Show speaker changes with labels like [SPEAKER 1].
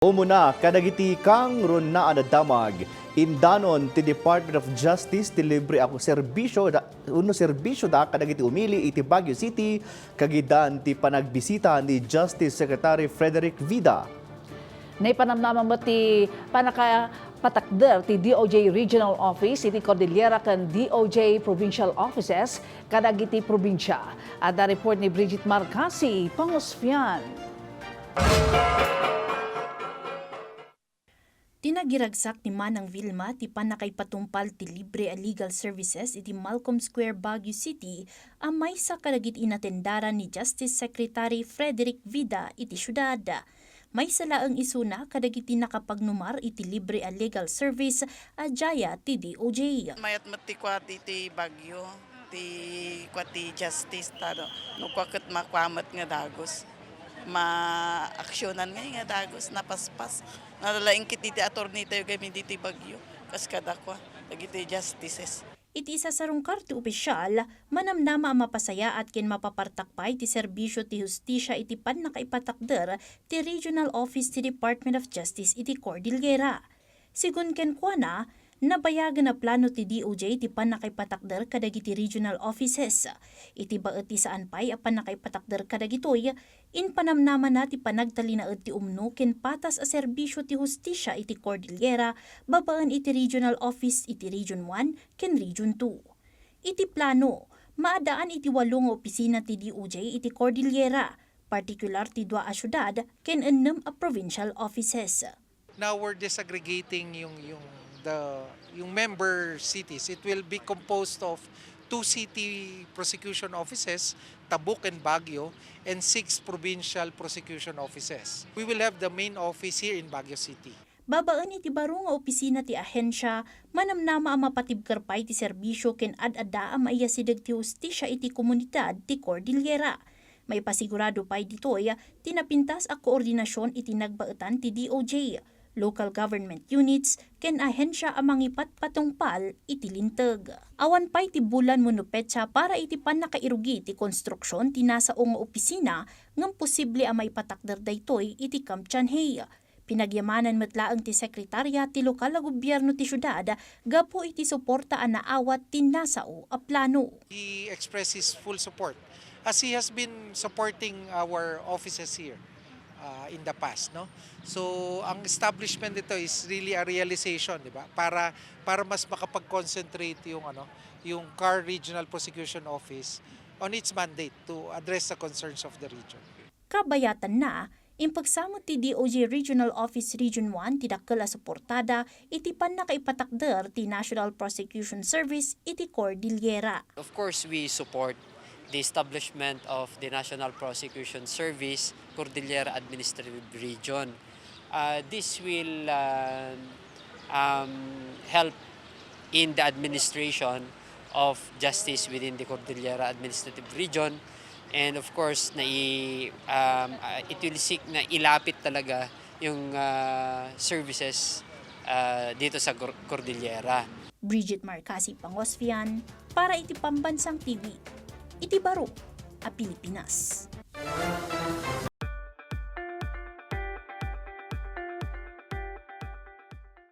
[SPEAKER 1] Umuna, kadagiti kang ron na anadamag, indanon ti Department of Justice ti Libre ako serbisyo da kadagiti umili iti Baguio City, kagidan ti panagbisita ni Justice Secretary Frederick Vida.
[SPEAKER 2] Impanamnama mo ti Pannakaipatakder ti DOJ Regional Office iti Cordillera kan DOJ Provincial Offices kadagiti probinsya. At na report ni Bridget Marcasi, Pangosfian.
[SPEAKER 3] Tinagiragsak ni Manang Vilma ti Pannakaipatumpal ti Libre a Legal Services iti Malcolm Square, Baguio City amay sa kadagiti inatendaran ni Justice Secretary Frederick Vida iti syudad. May salaang isuna kadagiti nakapagnumar iti Libre a Legal Service a jaya ti DOJ.
[SPEAKER 4] Mayat mati kwati ti Baguio, ti kwati Justice tado. No kwakit makwamat nga dagos. Ma-aksyonan nga dagos napaspas. Nalalaing kiti ti attorney tayo kami diti Baguio. Kaskada kwa, dagiti justices.
[SPEAKER 3] Iti isa sarungkar ti opisyal, manamnama ang mapasaya at kin mapapartakpay ti serbisyo ti hustisya iti Pannakaipatakder ti Regional Office ti Department of Justice iti Cordillera. Sigun ken kuana, nabayagan na plano ti DOJ ti Pannakaipatakder kadagiti regional offices. Iti baet ti saan pay a Pannakaipatakder kadagitoy, impanamnama na ti panagtalinaed ti umno ken patas a serbisyo ti hustisya iti Cordillera, babaan iti regional office iti Region 1 ken Region 2. Iti plano, maadaan iti 8 nga opisina ti DOJ iti Cordillera, partikular ti 2 a syudad ken 6 a provincial offices.
[SPEAKER 5] Now we're disaggregating yung member cities. It will be composed of 2 city prosecution offices, Tabuk and Baguio, and 6 provincial prosecution offices. We will have the main office here in Baguio City.
[SPEAKER 3] Babaan iti baro nga opisina ti ahensya, manamnama ang mapatibkarpay ti serbisyo ken ad-adda ang maiyasideg ti hustisya iti komunidad ti Cordillera. May pasigurado pay ditoy, tinapintas a koordinasyon iti nagbaetan ti DOJ, local government units, ken ahensya ang mangipat patungpal iti linteg. Awan pay ti bulan wenno petsa para iti pannakairugi ti konstruksyon ti nasao nga opisina ngem posible a maipatakder daytoy iti Camp Chanhay. Pinagyamanan metlaeng ti sekretarya ti lokal a gobyerno ti syudad gapo iti suporta a naawat ti nasao a plano.
[SPEAKER 5] He expresses full support as he has been supporting our offices here in the past, no? So ang establishment nito is really a realization, di ba? Para mas makapag-concentrate yung CAR Regional Prosecution Office on its mandate to address the concerns of the region.
[SPEAKER 3] Kabayatan na impagsamot ti DOJ Regional Office Region 1 ti dakkel a suportada iti Pannakaipatakder ti National Prosecution Service iti Cordillera.
[SPEAKER 6] Of course, we support the establishment of the National Prosecution Service, Cordillera Administrative Region. This will help in the administration of justice within the Cordillera Administrative Region. And of course, it will seek na ilapit talaga yung services dito sa Cordillera.
[SPEAKER 3] Bridget Marcasi, Pangosfian, para iti Pambansang TV. Iti baro a Pilipinas.